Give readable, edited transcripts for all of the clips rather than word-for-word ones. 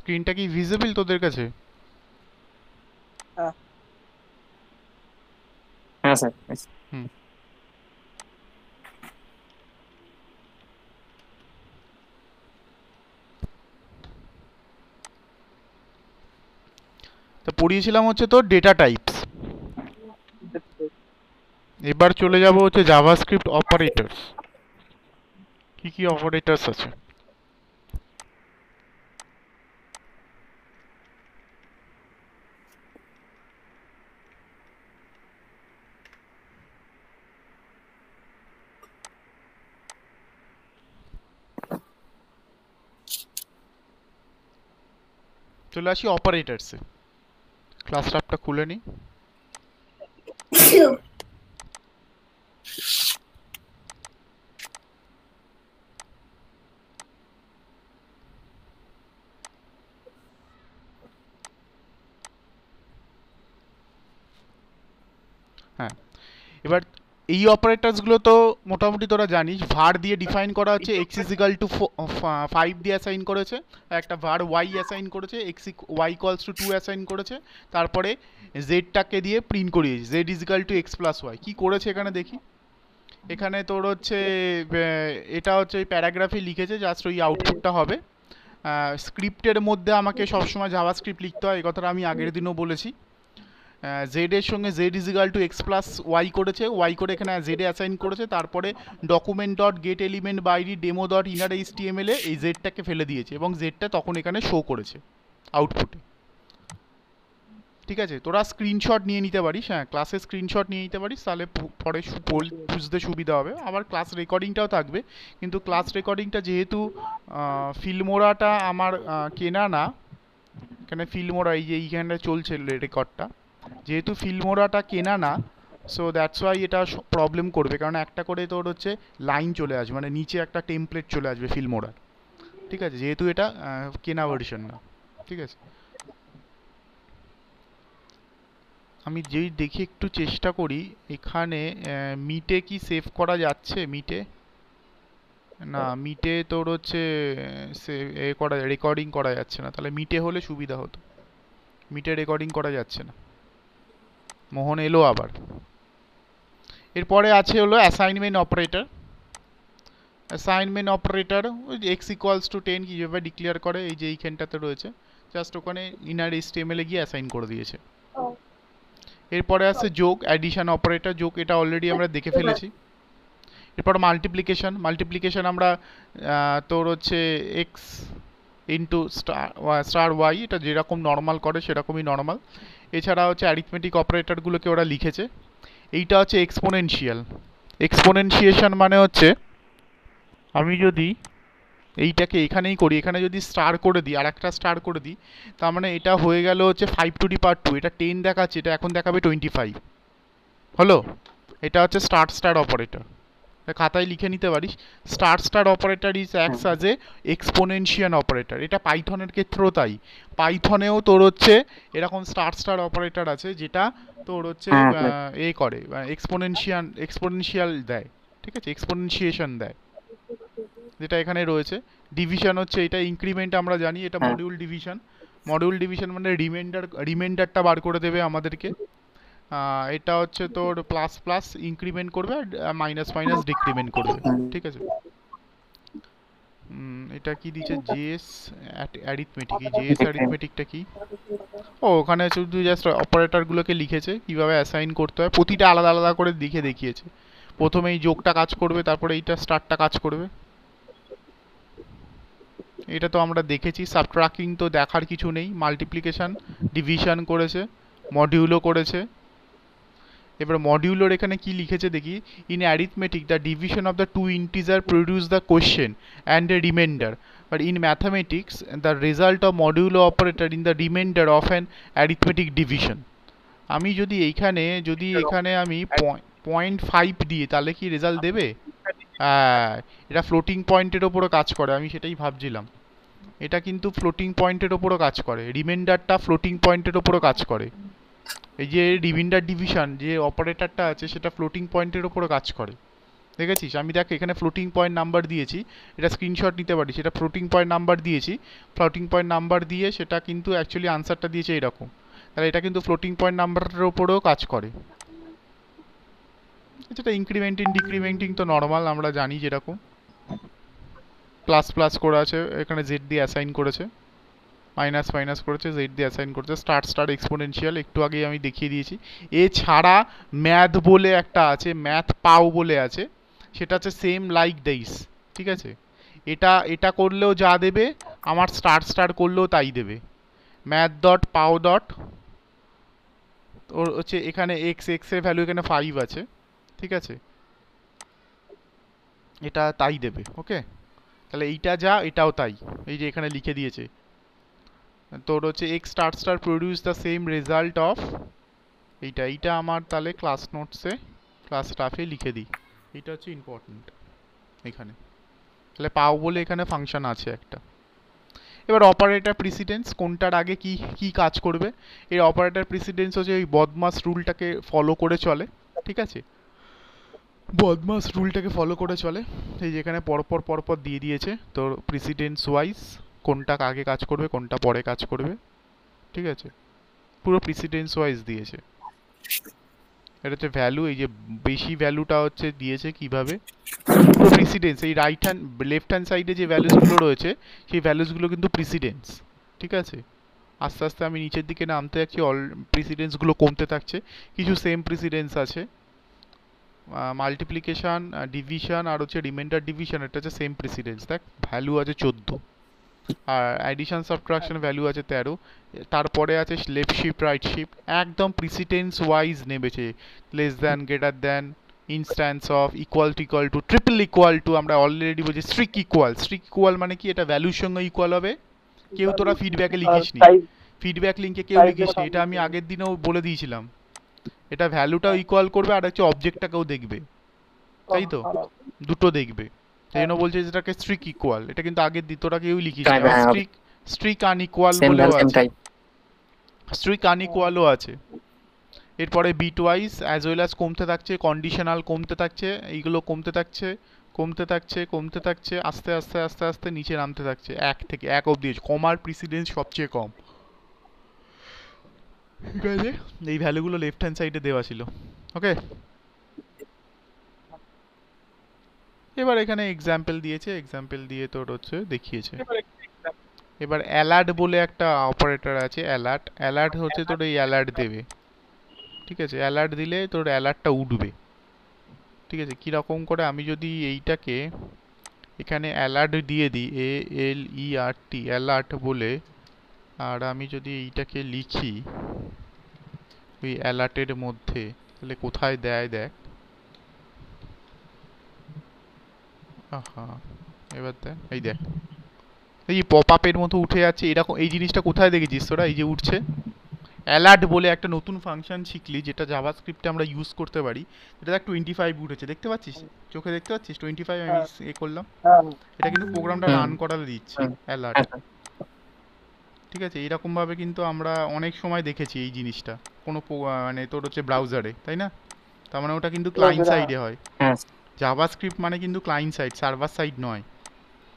স্ক্রিনটা কি ভিজিবল তোদের কাছে? হ্যাঁ হ্যাঁ স্যার। হুম। তো পড়িয়েছিলাম হচ্ছে তোর ডেটা টাইপস। এবার চলে যাব হচ্ছে জাভাস্ক্রিপ্ট অপারেটরস। কি কি অপারেটরস আছে? চলে আসি অপারেটরসে। ক্লাস ট্যাবটা খুলে নিই। হ্যাঁ, এবার এই অপারেটরসগুলো তো মোটামুটি তোরা জানিস। ভার দিয়ে ডিফাইন করা হচ্ছে, এক্স ইজ ইকাল টু 5 দিয়ে অ্যাসাইন করেছে, একটা ভার ওয়াই অ্যাসাইন করেছে, X Y equals to 2 assign করেছে, তারপরে জেডটাকে দিয়ে প্রিন্ট করিয়েছে Z is equal to X plus Y. কী করেছে এখানে দেখি। এখানে তোর হচ্ছে এটা হচ্ছে ওই প্যারাগ্রাফে লিখেছে, জাস্ট ওই আউটপুটটা হবে। স্ক্রিপ্টের মধ্যে আমাকে সবসময় জাভাস্ক্রিপ্ট লিখতে হয়, এই কথাটা আমি আগের দিনও বলেছি। জেড এর সঙ্গে Z is equal to X plus Y করেছে, ওয়াই করে এখানে জেডে অ্যাসাইন করেছে, তারপরে document dot get element by id demo dot inner HTML এ এই জেডটাকে ফেলে দিয়েছে এবং জেডটা তখন এখানে শো করেছে আউটপুটে। ঠিক আছে, তোরা স্ক্রিনশট নিয়ে নিতে পারিস, হ্যাঁ ক্লাসে স্ক্রিনশট নিয়ে নিতে পারিস, তাহলে পরে বুঝতে সুবিধা হবে। আবার ক্লাস রেকর্ডিংটাও থাকবে, কিন্তু ক্লাস রেকর্ডিংটা যেহেতু ফিল্মোরাটা আমার কেনা না, এখানে ফিল্মোরা এই যে এইখানটা চলছে রেকর্ডটা, যেহেতু ফিল্মোরাটা কেনা না, সো দ্যাটস ওয়াই এটা প্রবলেম করবে, কারণ একটা করে তোর হচ্ছে লাইন চলে আসবে, মানে নিচে একটা টেমপ্লেট চলে আসবে ফিল্মোরার। ঠিক আছে, যেহেতু এটা কেনা ভার্সন না। ঠিক আছে, আমি যেই দেখি একটু চেষ্টা করি এখানে মিটে কি সেভ করা যাচ্ছে। মিটে না, মিটে তোর হচ্ছে সে এ করা রেকর্ডিং করা যাচ্ছে না, তাহলে মিটে হলে সুবিধা হতো। মিটে রেকর্ডিং করা যাচ্ছে না। মোহন এলো আবার। এরপরে আছে হলো অ্যাসাইনমেন্ট অপারেটর। অ্যাসাইনমেন্ট অপারেটর ওই এক্স ইকুয়ালস টু 10 কীভাবে ডিক্লেয়ার করে, এই যে এইখানটাতে রয়েছে, জাস্ট ওখানে ইনার এইচটিএমএল এ গিয়ে অ্যাসাইন করে দিয়েছে। এরপরে আছে যোগ, অ্যাডিশন অপারেটর। যোগ এটা অলরেডি আমরা দেখে ফেলেছি। এরপর মাল্টিপ্লিকেশন। মাল্টিপ্লিকেশন আমরা তোর হচ্ছে এক্স ইন্টু স্টার ওয়াই, এটা যেরকম নর্মাল করে সেরকমই নর্মাল। এছাড়া হচ্ছে অ্যারিথমেটিক অপারেটরগুলোকে ওরা লিখেছে। এইটা হচ্ছে এক্সপোনেনশিয়াল। এক্সপোনেনশিয়েশন মানে হচ্ছে আমি যদি এইটাকে এখানেই করি, এখানে যদি স্টার করে দিই আর একটা স্টার করে দিই, তার মানে এটা হয়ে গেল হচ্ছে 5^2, এটা 10 দেখাচ্ছে, এটা এখন দেখাবে 25 হলো। এটা হচ্ছে স্টার স্টার অপারেটর, খাতায় লিখে নিতে পারিস। Star star operator is acts as a exponential operator. এটা পাইথনের ক্ষেত্রেও তাই। পাইথনেও তোর হচ্ছে এরকম স্টার স্টার অপারেটর আছে, যেটা তোর হচ্ছে হ্যাঁ স্যার। এ করে এক্সপোনেনশিয়াল দেয়। ঠিক আছে, এক্সপোনেনশিয়েশন দেয়, যেটা এখানে রয়েছে। ডিভিশন হচ্ছে এটা ইনক্রিমেন্ট, আমরা জানি এটা হ্যাঁ মডিউল ডিভিশন। মডিউল ডিভিশন মানে রিমাইন্ডারটা বার করে দেবে আমাদেরকে। এটা হচ্ছে তোর প্লাস প্লাস ইনক্রিমেন্ট করবে আর মাইনাস মাইনাস ডিক্রিমেন্ট করবে। ঠিক আছে। এটা কি দিচ্ছে, জেএস অ্যারিথমেটিক। এই জেএস ডিফারেন্ট। অ্যারিথমেটিকটা কি? ও ওখানে শুধু জাস্ট অপারেটরগুলোকে লিখেছে কিভাবে অ্যাসাইন করতে হয়, প্রতিটা আলাদা আলাদা করে লিখে দেখিয়েছে। প্রথমে এই যোগটা কাজ করবে, তারপরে এইটা স্টারটা কাজ করবে। এটা তো আমরা দেখেছি। সাবট্রাক্টিং তো দেখার কিছু নেই। মাল্টিপ্লিকেশন, ডিভিশন করেছে, মডিউলও করেছে। এবার মডিউলোর এখানে কি লিখেছে দেখি। In arithmetic the division of the two integer produce the quotient and a remainder, but in mathematics the result of modulo operator in the remainder of an arithmetic division. আমি যদি এইখানে আমি 0.5 দিই, তাহলে কি রেজাল্ট দেবে? হ্যাঁ, এটা ফ্লোটিং পয়েন্টের ওপরও কাজ করে, আমি সেটাই ভাবছিলাম। এটা কিন্তু ফ্লোটিং পয়েন্টের ওপরও কাজ করে, রিমাইন্ডারটা ফ্লোটিং পয়েন্টের ওপরও কাজ করে। এই যে রিমাইন্ডার ডিভিশন যে অপারেটরটা আছে সেটা ফ্লোটিং পয়েন্টের ওপরও কাজ করে। দেখেছিস? আমি দেখ এখানে ফ্লোটিং পয়েন্ট নাম্বার দিয়েছি, এটা স্ক্রিনশট নিতে পারিস, এটা ফ্লোটিং পয়েন্ট নাম্বার দিয়েছি, ফ্লোটিং পয়েন্ট নাম্বার দিয়ে সেটা কিন্তু অ্যাকচুয়ালি আনসারটা দিয়েছে এরকম। তাহলে এটা কিন্তু ফ্লোটিং পয়েন্ট নাম্বারের ওপরেও কাজ করে। যেটা ইনক্রিমেন্টিং ডিক্রিমেন্টিং তো নর্মাল, আমরা জানি যেরকম। প্লাস প্লাস করে আছে, এখানে জেড দিয়ে অ্যাসাইন করেছে, মাইনাস মাইনাস করেছে, জেড দিয়ে অ্যাসাইন করেছে, স্টার স্টার এক্সপোনেনশিয়াল একটু আগেই আমি দেখিয়ে দিয়েছি। এছাড়া ম্যাথ বলে একটা আছে, ম্যাথ পাও বলে আছে, সেটা হচ্ছে সেম লাইক দিস, ঠিক আছে? এটা এটা করলেও যা দেবে, আমার স্টার স্টার করলেও তাই দেবে। ম্যাথ ডট পাও ডট, ওর হচ্ছে এখানে এক্স এক্স এর ভ্যালু এখানে 5 আছে, ঠিক আছে? এটা তাই দেবে, ওকে? তাহলে এইটা যা এটাও তাই, এই যে এখানে লিখে দিয়েছে তোর হচ্ছে x star star produce the same result of এইটা। এইটা আমার তাহলে ক্লাস নোটসে ক্লাস স্টাফে লিখে দিই, এটা হচ্ছে ইম্পর্টেন্ট এখানে। তাহলে পাও বলে এখানে ফাংশন আছে একটা। এবার অপারেটর প্রিসিডেন্স, কোনটার আগে কি কি কাজ করবে। এই অপারেটর প্রিসিডেন্স হচ্ছে ওই বদমাস রুলটাকে ফলো করে চলে, ঠিক আছে? বদমাস রুলটাকে ফলো করে চলে। এই যেখানে পরপর পরপর দিয়ে দিয়েছে তোর প্রিসিডেন্স ওয়াইজ কোনটা আগে কাজ করবে কোনটা পরে কাজ করবে, ঠিক আছে? পুরো প্রিসিডেন্স ওয়াইজ দিয়েছে। এটা হচ্ছে ভ্যালু, এই যে বেশি ভ্যালুটা হচ্ছে দিয়েছে কিভাবে, পুরো প্রিসিডেন্স, এই রাইট হ্যান্ড লেফট হ্যান্ড সাইডে যে ভ্যালুসগুলো রয়েছে সেই ভ্যালুসগুলো কিন্তু প্রিসিডেন্স, ঠিক আছে? আস্তে আস্তে আমি নিচের দিকে নামতে যাচ্ছি, অল প্রিসিডেন্সগুলো কমতে থাকছে। কিছু সেম প্রিসিডেন্স আছে, মাল্টিপ্লিকেশান ডিভিশন আর হচ্ছে রিমাইন্ডার ডিভিশন, এটা হচ্ছে সেম প্রিসিডেন্স। দেখ ভ্যালু আছে 14, আর অ্যাডিশন সাবট্রাকশন ভ্যালু আছে 13, তারপরে আছে লেফট শিফট রাইট শিফট, একদম প্রিসিডেন্স ওয়াইজ নেমেছে। Less than, greater than, instance of, equal to equal to, triple equal two, আমরা অলরেডি বলছি স্ট্রিক ইকুয়াল। স্ট্রিক ইকুয়াল মানে কি, এটা ভ্যালুর সঙ্গে ইকুয়াল হবে। কেউ তোরা ফিডব্যাকে লিখিসনি, ফিডব্যাক লিঙ্কে কেউ লিখিসনি, এটা আমি আগের দিনেও বলে দিয়েছিলাম। এটা ভ্যালুটাও ইকুয়াল করবে আর হচ্ছে অবজেক্টটাকেও দেখবে, তাই তো? দুটো দেখবে, সেই জন্য বলছে যেটাকে স্ট্রিক ইকুয়াল। এটা কিন্তু আগের তোরা কেউ লিখিসনি। আবার স্ট্রিক স্ট্রিক আনইকুয়াল বলেও আছে, স্ট্রিক আনইকুয়ালও আছে। এরপরে bitwise as well as কমতে থাকছে, কন্ডিশনাল কমতে থাকছে, এইগুলো কমতে থাকছে কমতে থাকছে কমতে থাকছে, আস্তে আস্তে আস্তে আস্তে নিচে নামতে থাকছে, এক থেকে এক অব্দি। কমার প্রিসিডেন্স সবচেয়ে কম, ঠিক আছে? এই ভ্যালুগুলো লেফট হ্যান্ড সাইডে দেওয়া ছিল, ওকে? এবার এখানে এক্সাম্পল দিয়েছে, এক্সাম্পল দিয়ে তোর হচ্ছে দেখিয়েছে। এবার অ্যালার্ট বলে একটা অপারেটর আছে, অ্যালার্ট। অ্যালার্ট হচ্ছে তোর এই অ্যালার্ট দেবে, ঠিক আছে? অ্যালার্ট দিলে তোর অ্যালার্টটা উঠবে, ঠিক আছে? কীরকম করে, আমি যদি এইটাকে এখানে অ্যালার্ট দিয়ে দিই, ALERT অ্যালার্ট বলে, আর আমি যদি এইটাকে লিখি ওই অ্যালার্টের মধ্যে, তাহলে কোথায় দেয় দেখ। আহা, এবার দেখ, এই দেখ, এই পপ আপের মতো উঠে যাচ্ছে এরকম। এই জিনিসটা কোথায় দেখেছিস তোরা, এই যে উঠছে? অ্যালার্ট বলে একটা নতুন ফাংশন শিখলি, যেটা জাভাস্ক্রিপ্টে আমরা ইউজ করতে পারি। এটা দেখ 25 উঠেছে, দেখতে পাচ্ছিস? চোখে দেখতে পাচ্ছিস 25? আমি এ করলাম, এটা কিন্তু প্রোগ্রামটা রান করাতে দিচ্ছে অ্যালার্ট, ঠিক আছে? এইরকমভাবে কিন্তু আমরা অনেক সময় দেখেছি এই জিনিসটা কোনো মানে তোর হচ্ছে ব্রাউজারে, তাই না? তার মানে ওটা কিন্তু ক্লায়েন্ট সাইডে হয়। জাভাস্ক্রিপ্ট মানে কিন্তু ক্লায়েন্ট সাইড, সার্ভার সাইড নয়,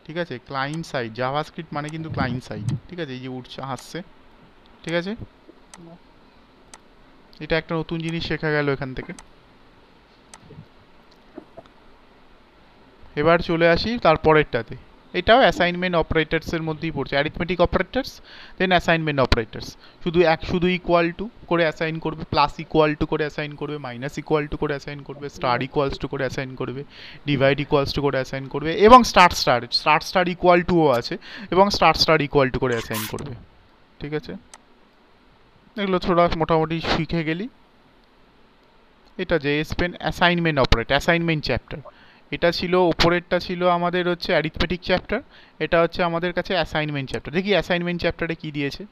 ঠিক আছে? ক্লায়েন্ট সাইড, জাভাস্ক্রিপ্ট মানে কিন্তু ক্লায়েন্ট সাইড, ঠিক আছে? এই যে উঠছে হাসছে, ঠিক আছে? এটা একটা নতুন জিনিস শেখা গেল এখান থেকে। এবার চলে আসি তারপরেরটাতে। এটাও অ্যাসাইনমেন্ট অপারেটরসের মধ্যেই পড়ছে, arithmetic operators, then assignment operators. শুধু ইকুয়াল টু করে অ্যাসাইন করবে, প্লাস ইকুয়াল টু করে অ্যাসাইন করবে, মাইনাস ইকুয়াল টু করে অ্যাসাইন করবে, স্টার ইকুয়ালস টু করে অ্যাসাইন করবে, ডিভাইড ইকুয়ালস টু করে অ্যাসাইন করবে, এবং star star star star equal টুও আছে, এবং স্টার স্টার ইকুয়াল টু করে অ্যাসাইন করবে, ঠিক আছে? এগুলো থোড়া মোটামুটি শিখে গেলি। এটা যে Spain assignment operator, assignment chapter. এটা ছিল ওপরেরটা ছিল আমাদের হচ্ছে অ্যারিথমেটিক চ্যাপ্টার, এটা হচ্ছে আমাদের কাছে অ্যাসাইনমেন্ট চ্যাপ্টার। দেখি অ্যাসাইনমেন্ট চ্যাপ্টারে কি দিয়েছে।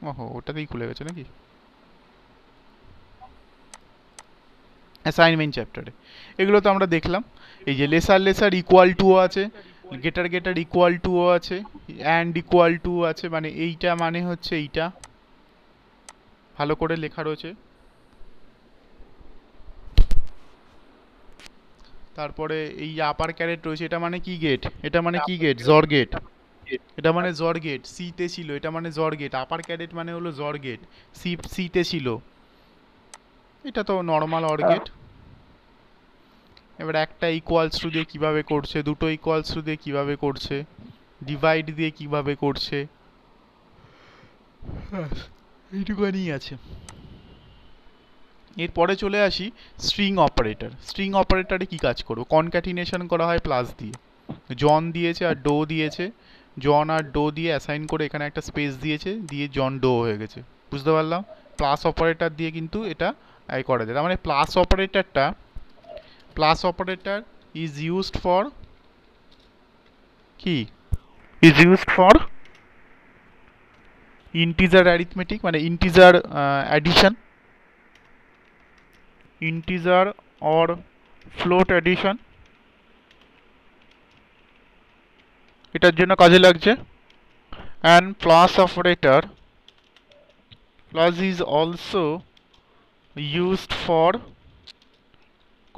ওহো, ওটাতেই খুলে গেছে নাকি? অ্যাসাইনমেন্ট চ্যাপ্টারে এগুলো তো আমরা দেখলাম। এই যে লেসার লেসার ইকুয়াল টুও আছে, গেটার গেটার ইকুয়াল টুও আছে, অ্যান্ড ইকুয়াল টু আছে, মানে এইটা মানে হচ্ছে এইটা ভালো করে লেখা রয়েছে। তারপরে এই আপার ক্যারেট রয়েছে, এটা মানে কি গেট, এটা মানে কি গেট, জর গেট, এটা মানে জর গেট, সি তে ছিল, এটা মানে জর গেট, আপার ক্যারেট মানে হলো জর গেট, সি তে ছিল, এটা তো নর্মাল অর গেট। এবার একটা ইকুয়ালস টু দিয়ে কিভাবে করছে, দুটো ইকুয়ালস টু দিয়ে কিভাবে করছে, ডিভাইড দিয়ে কিভাবে করছে, এইটুকুনি আছে। এরপরে চলে আসি স্ট্রিং অপারেটর। স্ট্রিং অপারেটরে কি কাজ করবো, কনক্যাটিনেশন করা হয় প্লাস দিয়ে, জন দিয়েছে আর ডো দিয়েছে, জন আর ডো দিয়ে অ্যাসাইন করে এখানে একটা স্পেস দিয়েছে, দিয়ে জন ডো হয়ে গেছে, বুঝতে পারলাম। প্লাস অপারেটর দিয়ে কিন্তু এটা করা যায়, তার মানে plus operator is used for কি, is used for integer arithmetic, মানে integer addition, integer or float addition, এটার জন্য কাজে লাগছে। And plus is also used for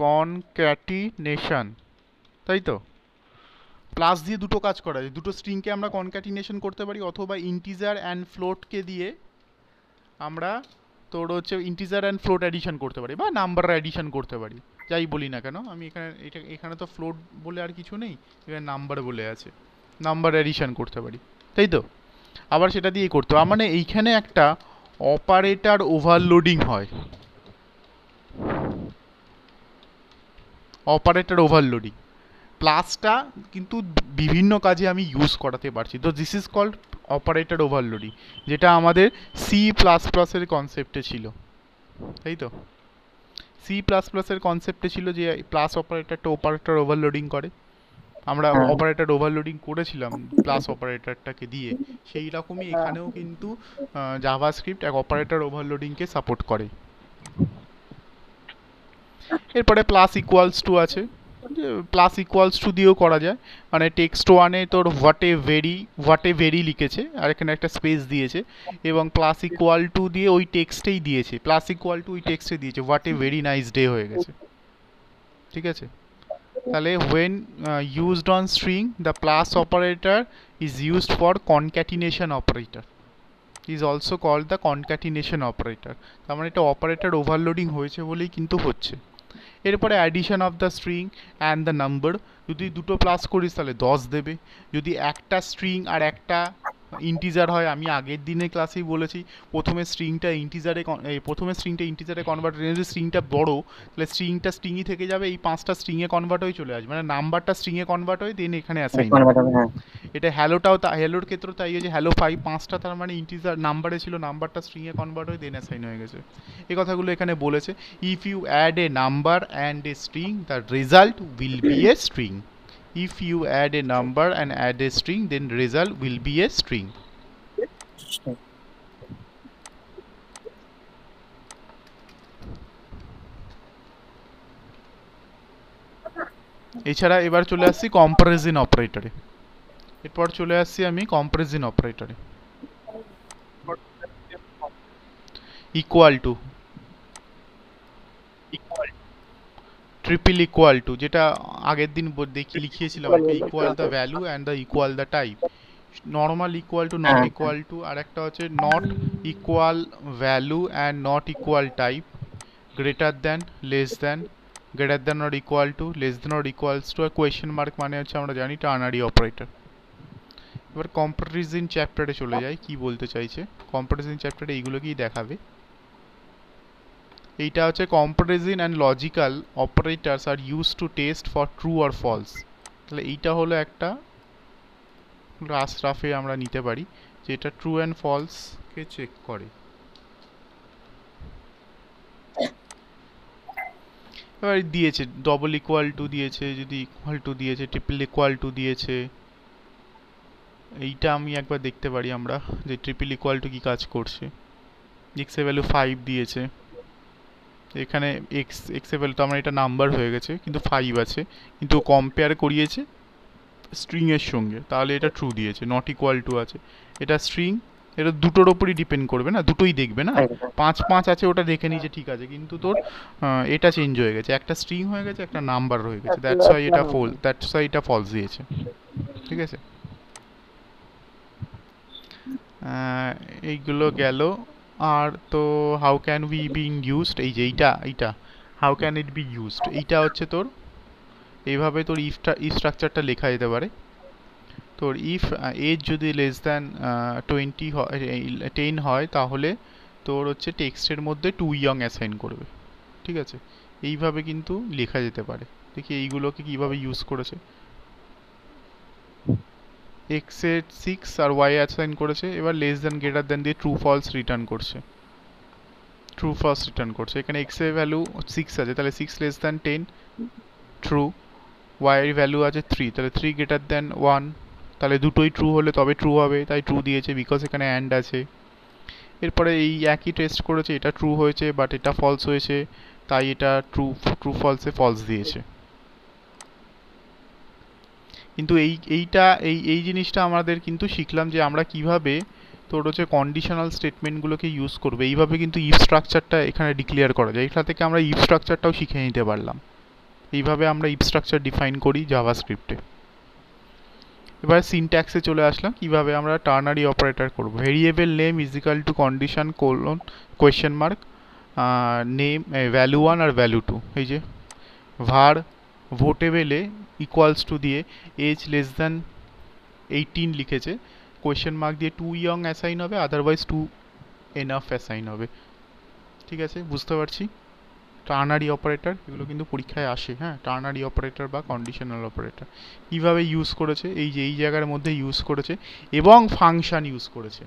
concatenation, তাই তো। প্লাস দিয়ে দুটো কাজ করা যায়, দুটো স্ট্রিংকে আমরা কনক্যাটিনেশন করতে পারি, অথবা ইন্টিজার অ্যান্ড ফ্লোটকে দিয়ে আমরা তোর হচ্ছে ইন্টিজার অ্যান্ড ফ্লোট অ্যাডিশন করতে পারি, বা নাম্বার অ্যাডিশন করতে পারি, যাই বলি না কেন। আমি এখানে তো ফ্লোট বলে আর কিছু নেই, এখানে নাম্বার বলে আছে, নাম্বার অ্যাডিশন করতে পারি, তাই তো। আবার সেটা দিয়ে করতে হবে, মানে এইখানে একটা অপারেটর ওভারলোডিং হয়, অপারেটর ওভারলোডিং। প্লাসটা কিন্তু বিভিন্ন কাজে আমি ইউজ করাতে পারছি, তো this is called operator overloading, যেটা আমাদের C++-এর কনসেপ্টে ছিল, তাই তো। C++-এর কনসেপ্টে ছিল যে প্লাস অপারেটর ওভারলোডিং করে, আমরা অপারেটর ওভারলোডিং করেছিলাম প্লাস অপারেটরটাকে দিয়ে, সেই রকমই এখানেও কিন্তু জাভাস্ক্রিপ্ট এক অপারেটর ওভারলোডিংকে সাপোর্ট করে। এরপরে প্লাস ইকুয়ালস টু আছে, প্লাস ইকুয়ালস টু দিয়েও করা যায়, মানে টেক্সট ওয়ানে তোর হোয়াট এ ভেরি লিখেছে আর এখানে একটা স্পেস দিয়েছে, এবং প্লাস ইকুয়াল টু দিয়ে ওই টেক্সটেই দিয়েছে, প্লাস ইকুয়াল টু ওই টেক্সটে দিয়েছে what a very nice day হয়ে গেছে, ঠিক আছে। তাহলে when used on string the plus operator is used for concatenation operator, is also called the concatenation operator, তার মানে এটা অপারেটর ওভারলোডিং হয়েছে বলেই কিন্তু হচ্ছে। এরপরে addition of the string and the number, যদি দুটো প্লাস করিস তাহলে 10 দেবে, যদি একটা স্ট্রিং আর একটা ইন্টিজার হয়, আমি আগের দিনের ক্লাসেই বলেছি প্রথমে স্ট্রিংটা ইন্টিজারে কনভার্ট হয়ে, যদি স্ট্রিংটা বড় তাহলে স্ট্রিংটা স্ট্রিংই থেকে যাবে, এই 5টা স্ট্রিংয়ে কনভার্ট হয়ে চলে আসবে, মানে নাম্বারটা স্ট্রিংয়ে কনভার্ট হয়ে দেন এখানে অ্যাসাইন হবে। এটা হ্যালোর ক্ষেত্রে তাই হয়েছে, হ্যালো 5 5টা, তার মানে ইন্টিজার নাম্বারে ছিল, নাম্বারটা স্ট্রিংয়ে কনভার্ট হয়ে দেন অ্যাসাইন হয়ে গেছে, এই কথাগুলো এখানে বলেছে। If you add a number and a string the result will be a string, if you add a number and add a string then result will be a string. এছাড়া এবার চলে আসছি কম্পারিজন অপারেটরে, এরপর চলে আসছি আমি কম্পারিজন অপারেটরে। Equal to, triple equal to, যেটা আগের দিন লিখিয়েছিলাম, একটা equal the value and the equal the type, normal equal to, not equal to, আর একটা হচ্ছে not equal value and not equal type, greater than, less than, greater than not equal to, less than not equals to, আর question mark মানে হচ্ছে আমরা জানি ternary operator. এবার comparison চ্যাপ্টারে চলে যাই, কি বলতে চাইছে কম্পারিজন চ্যাপ্টারে, এইগুলোকেই দেখাবে। এইটা হচ্ছে comparison and logical operators are use to test for true or false, তাহলে এইটা হলো একটা রাফে আমরা নিতে পারি যেটা ট্রু অ্যান্ড ফলসকে চেক করে। এবার দিয়েছে ডবল ইকুয়াল টু দিয়েছে, যদি ইকুয়াল টু দিয়েছে, ট্রিপল ইকুয়াল টু দিয়েছে, এইটা আমি একবার দেখতে পারি আমরা যে ট্রিপল ইকুয়াল টু কি কাজ করছে। এক্স এর ভ্যালু 5 দিয়েছে, এখানে এক্স এর ভ্যালু, তো আমার এটা নাম্বার হয়ে গেছে কিন্তু 5 আছে, কিন্তু কম্পেয়ার করিয়েছে স্ট্রিং এর সঙ্গে, তাহলে এটা ট্রু দিয়েছে। নট ইকুয়াল টু আছে, এটা স্ট্রিং এটা দুটোর ওপরই ডিপেন্ড করবে না, দুটোই দেখবে না। একদম। 5 5 আছে ওটা দেখে নিয়েছে ঠিক আছে, কিন্তু তোর এটা চেঞ্জ হয়ে গেছে, একটা স্ট্রিং হয়ে গেছে, একটা নাম্বার হয়ে গেছে, দ্যাটস ওয়াই এটা ফলস দিয়েছে। ঠিক আছে, এইগুলো গেল। আর তো how can we be used, এই যে এইটা how can it be used, এইটা হচ্ছে তোর এইভাবে তোর ইফ স্ট্রাকচারটা লেখা যেতে পারে। তোর ইফ এজ যদি লেস দ্যান 10 হয় তাহলে তোর হচ্ছে টেক্সটের মধ্যে টু ইয়ং অ্যাসাইন করবে। ঠিক আছে, এইভাবে কিন্তু লেখা যেতে পারে। দেখি এইগুলোকে কিভাবে ইউজ করেছে। এক্স এর 6 আর ওয়াই অ্যাসাইন করেছে, এবার লেস দ্যান গ্রেটার দ্যান দিয়ে ট্রু ফলস রিটার্ন করছে, ট্রু ফলস রিটার্ন করছে। এখানে এক্স এর ভ্যালু 6 আছে, তাহলে 6 লেস দ্যান 10 ট্রু, ওয়াই এর ভ্যালু আছে 3, তাহলে 3 গ্রেটার দ্যান 1, তাহলে দুটোই ট্রু হলে তবে ট্রু হবে, তাই ট্রু দিয়েছে বিকজ এখানে অ্যান্ড আছে। এরপরে এই একই টেস্ট করেছে, এটা ট্রু হয়েছে বাট এটা ফলস হয়েছে, তাই এটা ট্রু ফলসে ফলস দিয়েছে। কিন্তু এই জিনিসটা আমাদের কিন্তু শিখলাম যে আমরা কিভাবে তোর হচ্ছে কন্ডিশনাল স্টেটমেন্টগুলোকে ইউজ করবে, এইভাবে কিন্তু ইফ স্ট্রাকচারটা এখানে ডিক্লেয়ার করা যায়। এটা থেকে আমরা ইফ স্ট্রাকচারটাও শিখে নিতে পারলাম। এইভাবে আমরা ইফ স্ট্রাকচার ডিফাইন করি জাভাস্ক্রিপ্টে। এবার সিনট্যাক্সে চলে আসলাম, কিভাবে আমরা টার্নারি অপারেটর করব। Variable name is equal to condition colon question mark name value 1 আর ভ্যালু 2, এই যে var ভোটেবেলে ইকুয়ালস টু দিয়ে এজ লেস দ্যান 18 লিখেছে, কোয়েশ্চেন মার্ক দিয়ে টু ইয়ং অ্যাসাইন হবে, আদারওয়াইজ টু এনাফ অ্যাসাইন হবে। ঠিক আছে, বুঝতে পারছি। টার্নারি অপারেটর এগুলো কিন্তু পরীক্ষায় আসে, হ্যাঁ, টার্নারি অপারেটর বা কন্ডিশনাল অপারেটর কীভাবে ইউজ করেছে, এই যে এই জায়গার মধ্যে ইউজ করেছে, এবং ফাংশন ইউজ করেছে,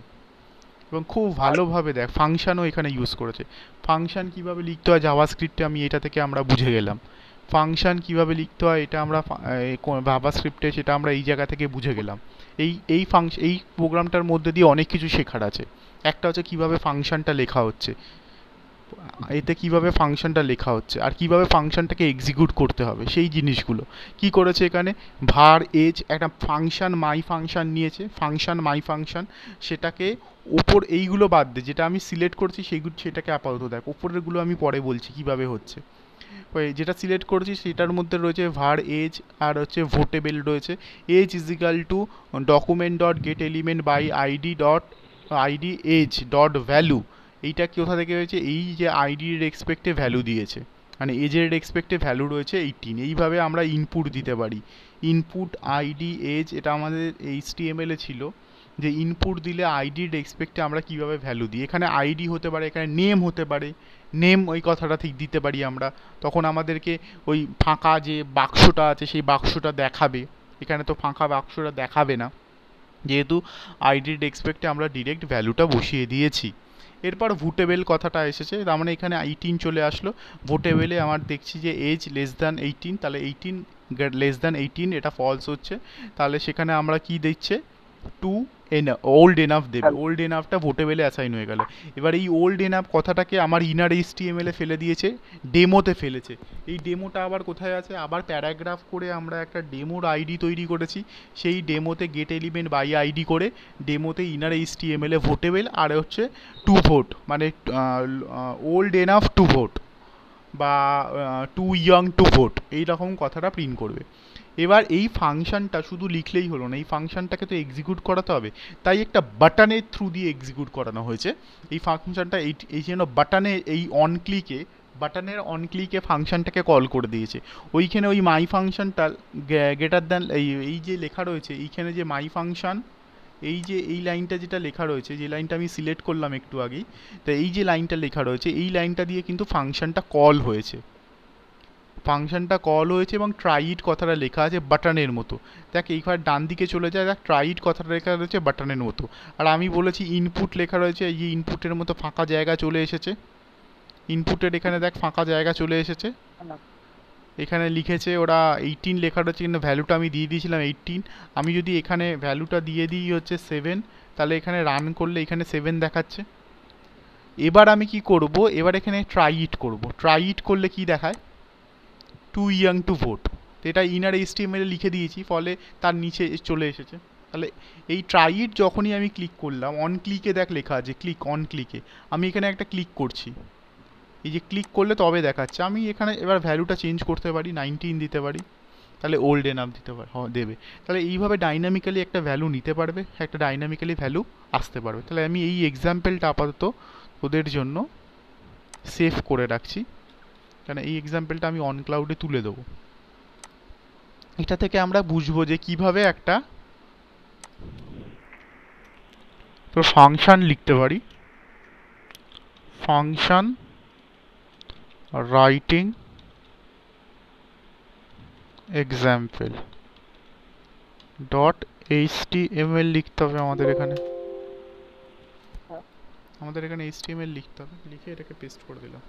এবং খুব ভালোভাবে দেখ ফাংশনও এখানে ইউজ করেছে। ফাংশন কিভাবে লিখতে হয় জাভাস্ক্রিপ্টে আমি এটা থেকে আমরা বুঝে গেলাম, ফাংশন কিভাবে লিখতে হয় এটা আমরা জাভাস্ক্রিপ্টে সেটা আমরা এই জায়গা থেকে বুঝে গেলাম। এই প্রোগ্রামটার মধ্যে দিয়ে অনেক কিছু শেখার আছে। একটা হচ্ছে কিভাবে ফাংশনটা লেখা হচ্ছে, এতে কিভাবে ফাংশনটা লেখা হচ্ছে, আর কিভাবে ফাংশনটাকে এক্সিকিউট করতে হবে সেই জিনিসগুলো কি করেছে এখানে। ভার এজ একটা ফাংশন মাই ফাংশন নিয়েছে, ফাংশন মাই ফাংশন, সেটাকে ওপর এইগুলো বাদ দিয়ে যেটা আমি সিলেক্ট করছি সেটাকে আপাতত দেখ, ওপরেরগুলো আমি পরে বলছি কিভাবে হচ্ছে। ওই যেটা সিলেক্ট করেছি সেটার মধ্যে রয়েছে ভার এজ, আর হচ্ছে ভোটেবেল রয়েছে। Age is equal to document dot get element by ID age dot value, এইটা কোথা থেকে হয়েছে, এই যে আইডির রেসপেক্টে ভ্যালু দিয়েছে, মানে এজের রেসপেক্টে ভ্যালু রয়েছে 18। এইভাবে আমরা ইনপুট দিতে পারি, ইনপুট আইডি এজ, এটা আমাদের HTML এ ছিল যে ইনপুট দিলে আইডির রেসপেক্টে আমরা কিভাবে ভ্যালু দিই। এখানে আইডি হতে পারে, এখানে নেম হতে পারে, নেম ওই কথাটা ঠিক দিতে পারি আমরা, তখন আমাদেরকে ওই ফাঁকা যে বাক্সটা আছে সেই বাক্সটা দেখাবে। এখানে তো ফাঁকা বাক্সটা দেখাবে না, যেহেতু আইডির রেসপেক্টে আমরা ডিরেক্ট ভ্যালুটা বসিয়ে দিয়েছি। এরপর ভোটেবেল কথাটা এসেছে, তার মানে এখানে 18 চলে আসলো। ভোটেবেলে আমার দেখছি যে এজ লেস দ্যান 18, তাহলে 18 লেস দ্যান 18 এটা ফলস হচ্ছে, তাহলে সেখানে আমরা কি দিচ্ছে, টু ওল্ড এনাফ দেবে, ওল্ড এনাফটা ভোটেবেলে অ্যাসাইন হয়ে গেল। এবার এই ওল্ড এনাফ কথাটাকে আমার ইনার HTML এ ফেলে দিয়েছে, ডেমোতে ফেলেছে। এই ডেমোটা আবার কোথায় আছে, আবার প্যারাগ্রাফ করে আমরা একটা ডেমোর আইডি তৈরি করেছি, সেই ডেমোতে গেট এলিমেন্ট বাই আইডি করে ডেমোতে ইনার HTML এ ভোটেবেল আর হচ্ছে টু ভোট, মানে ওল্ড এনাফ টু ভোট বা টু ইয়ং টু ভোট, এইরকম কথাটা প্রিন্ট করবে। এবার এই ফাংশনটা শুধু লিখলেই হলো না, এই ফাংশনটাকে তো এক্সিকিউট করাতে হবে, তাই একটা বাটনের থ্রু দিয়ে এক্সিকিউট করানো হয়েছে এই ফাংশনটা। এই জন্য বাটনে এই বাটনের অন ক্লিকে ফাংশনটাকে কল করে দিয়েছে। ওইখানে ওই মাই ফাংশনটা গ্রেটার দ্যান এই যে লেখা রয়েছে এইখানে যে মাই ফাংশন, এই যে এই লাইনটা যেটা লেখা রয়েছে, যে লাইনটা আমি সিলেক্ট করলাম একটু আগেই, তো এই যে লাইনটা লেখা রয়েছে এই লাইনটা দিয়ে কিন্তু ফাংশনটা কল হয়েছে, এবং ট্রাইড কথাটা লেখা আছে বাটনের মতো। দেখ এইবার ডান দিকে চলে যায়, দেখ ট্রাইড কথাটা লেখা রয়েছে বাটনের মতো, আর আমি বলেছি ইনপুট লেখা রয়েছে, এই যে ইনপুটের মতো ফাঁকা জায়গা চলে এসেছে, ইনপুটের এখানে দেখ ফাঁকা জায়গা চলে এসেছে, এখানে লিখেছে ওরা 18 লেখা রয়েছে, কিন্তু ভ্যালুটা আমি দিয়ে দিয়েছিলাম 18। আমি যদি এখানে ভ্যালুটা দিয়ে দিই হচ্ছে 7, তাহলে এখানে রান করলে এখানে 7 দেখাচ্ছে। এবার আমি কি করব, এবার এখানে ট্রাই ইট করলে কি দেখায়, টু ইয়াং টু ভোট, এটা ইনার HTML লিখে দিয়েছি, ফলে তার নিচে চলে এসেছে। তাহলে এই ট্রাই ইট যখনই আমি ক্লিক করলাম, অন ক্লিকে দেখ লেখা আছে ক্লিক অন ক্লিকে, আমি এখানে একটা ক্লিক করছি, এই যে ক্লিক করলে তবে দেখাচ্ছে। আমি এখানে এবার ভ্যালুটা চেঞ্জ করতে পারি, 19 দিতে পারি, তাহলে ওল্ড এনাফ দিতে পারে দেবে। তাহলে এইভাবে ডাইনামিক্যালি একটা ভ্যালু নিতে পারবে, একটা ডাইনামিক্যালি ভ্যালু আসতে পারবে। তাহলে আমি এই এক্সাম্পলটা আপাতত ওদের জন্য সেভ করে রাখছি, কারণ এই এক্সাম্পলটা আমি অন ক্লাউডে তুলে দেবো। এটা থেকে আমরা বুঝবো যে কিভাবে একটা তো ফাংশন লিখতে পারি, function writing example dot HTML লিখতে হবে আমাদের এখানে, আমাদের এখানে এইচটিএমএল লিখতে হবে, লিখে এটাকে পেস্ট করে দিলাম।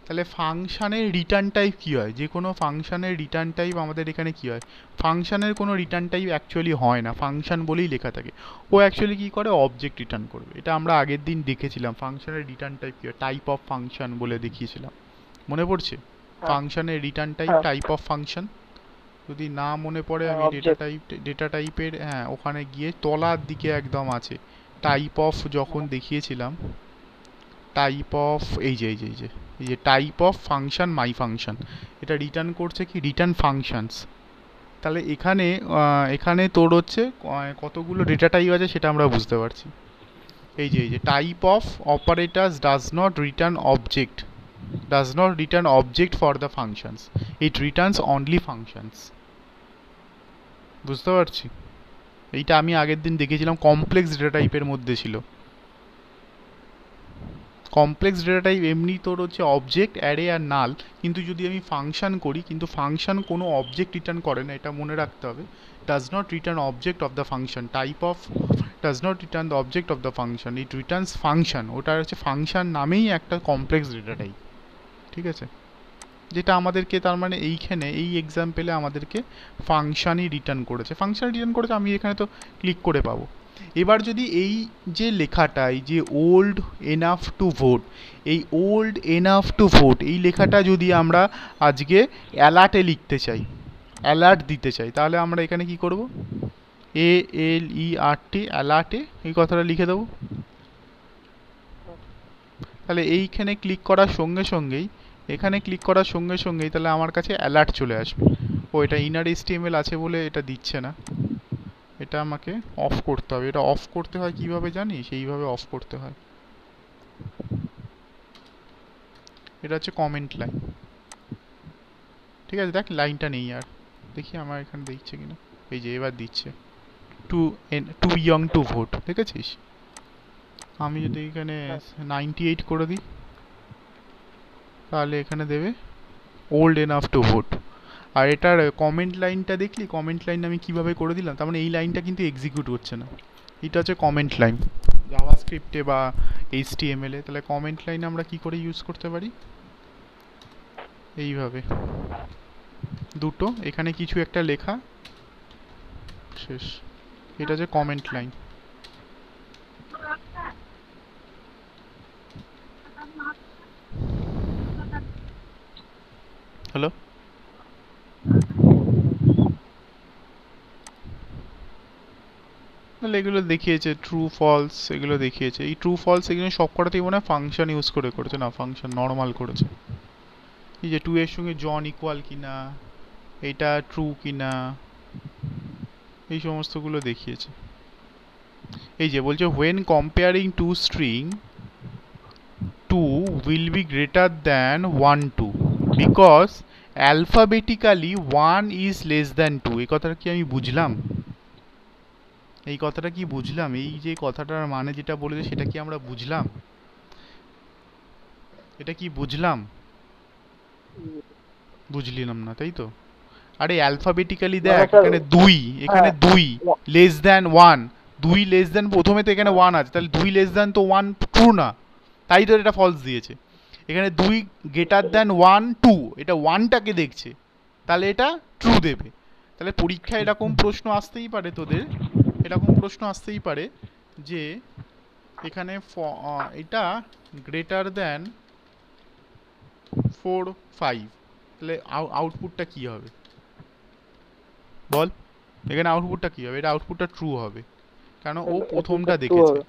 তাহলে ফাংশানের রিটার্ন টাইপ কী হয়, যে কোনো ফাংশানের রিটার্ন টাইপ আমাদের এখানে কী হয়, ফাংশানের কোনো রিটার্ন টাইপ অ্যাকচুয়ালি হয় না, ফাংশান বলেই লেখা থাকে। ও অ্যাকচুয়ালি কী করে, অবজেক্ট রিটার্ন করবে। এটা আমরা আগের দিন দেখেছিলাম ফাংশানের রিটার্ন টাইপ কী হয়, টাইপ অফ ফাংশন বলে দেখিয়েছিলাম, মনে পড়ছে? ফাংশানের return type type of function. যদি না মনে পড়ে আমি ডেটা টাইপের হ্যাঁ ওখানে গিয়ে তলার দিকে একদম আছে টাইপ অফ, যখন দেখিয়েছিলাম টাইপ অফ, এই যে এই যে এই যে এই যে type of function my function, এটা রিটার্ন করছে কি, রিটার্ন ফাংশনস। তাহলে এখানে এখানে তোর হচ্ছে কতগুলো ডেটা টাইপ আছে সেটা আমরা বুঝতে পারছি। এই যে type of operators does not return object, does not return object for the functions, it Returns only functions. বুঝতে পারছি? এইটা আমি আগের দিন দেখেছিলাম, কমপ্লেক্স ডেটা টাইপের মধ্যে ছিল। কমপ্লেক্স ডেটা টাইপ এমনি তোর হচ্ছে অবজেক্ট, অ্যারে আর নাল, কিন্তু যদি আমি ফাংশন করি, কিন্তু ফাংশন কোনো অবজেক্ট রিটার্ন করে না, এটা মনে রাখতে হবে। Does not return object of the function, type of does not return the object of the function, it Returns function. ওটা হচ্ছে ফাংশন নামেই একটা কমপ্লেক্স ডেটা টাইপ, ঠিক আছে? যেটা আমাদেরকে তার মানে এইখানে এই এক্সাম্পলে আমাদেরকে ফাংশনই রিটার্ন করেছে, ফাংশন রিটার্ন করেছে, আমি এখানে তো ক্লিক করে পাবো। এবার যদি এই যে লেখাটা, এই যে ওল্ড এনাফ টু ভোট, এই ওল্ড এনাফ টু ভোট এই লেখাটা যদি আমরা আজকে অ্যালার্টে লিখতে চাই, অ্যালার্ট দিতে চাই, তাহলে আমরা এখানে কি করব, ALERT অ্যালার্টে এই কথাটা লিখে দেবো। তাহলে এইখানে ক্লিক করার সঙ্গে সঙ্গেই, এখানে ক্লিক করার সঙ্গে সঙ্গেই তাহলে আমার কাছে অ্যালার্ট চলে আসবে। ও এটা ইনার HTML আছে বলে এটা দিচ্ছে না, এটা আমাকে অফ করতে হবে। এটা অফ করতে হয় কিভাবে জানিস? এইভাবে অফ করতে হয়। এটা হচ্ছে কমেন্ট লাইন, ঠিক আছে? দেখ লাইনটা নেই আর, দেখি আমার এখানে দিচ্ছে কিনা, এই যে এবার দিচ্ছে, টু ইয়ং টু ভোট, দেখেছিস? আমি যদি এখানে 98 করে দিই, তাহলে এখানে দেবে ওল্ড এনাফ টু ভোট। আর এটার কমেন্ট লাইনটা দেখলি, কমেন্ট লাইন আমি কিভাবে করে দিলাম, তার মানে এই লাইনটা কিন্তু এক্সিকিউট হচ্ছে না। এটা হচ্ছে কমেন্ট লাইন জাভাস্ক্রিপ্টে বা HTML এ। তাহলে কমেন্ট লাইন আমরা কি করে ইউজ করতে পারি, এইভাবে দুটো, এখানে কিছু একটা লেখা, শেষ। এটা হচ্ছে কমেন্ট লাইন। হ্যালো, তাহলে এগুলো দেখিয়েছে ট্রু ফলস, এগুলো দেখিয়েছে। এই ট্রু ফলস এগুলো সব কটাতেই মনে হয় ফাংশন ইউজ করে করেছে, না ফাংশন নর্মাল করেছে। এই যে 2 এর সঙ্গে জন ইকুয়াল কিনা, এটা ট্রু কিনা, এই সমস্তগুলো দেখিয়েছে। এই যে বলছে when comparing two string 2 will be greater than 1 2 because alphabetically 1 is less than 2। এই কথাটা কি আমি বুঝলাম? এই কথাটা কি বুঝলাম? এই যে কথাটার মানে যেটা বলেছে সেটা কি আমরা বুঝলাম? এটা কি বুঝলাম? বুঝলিলাম না, তাই তো? আরে অ্যালফাবেটিক্যালি দেখ, এখানে 2, এখানে 2 লেস দ্যান 1, 2 লেস দ্যান, প্রথমে তো এখানে 1 আছে, তাহলে 2 লেস দ্যান তো 1 ট্রু না, তাই তো এটা ফলস দিয়েছে। এখানে 2 গ্রেটার দ্যান 1 2, এটা 1টাকে দেখছে, তাহলে এটা ট্রু দেবে। তাহলে পরীক্ষায় এরকম প্রশ্ন আসতেই পারে তোদের, এরকম প্রশ্ন আসতেই পারে যে এখানে এটা গ্রেটার দ্যান 4 5, তাহলে আউটপুটটা কি হবে বল? এখানে আউটপুটটা কি হবে? এটা আউটপুটটা ট্রু হবে, কারণ ও তাহলে প্রথমটা এটা true দেখেছে, হবে।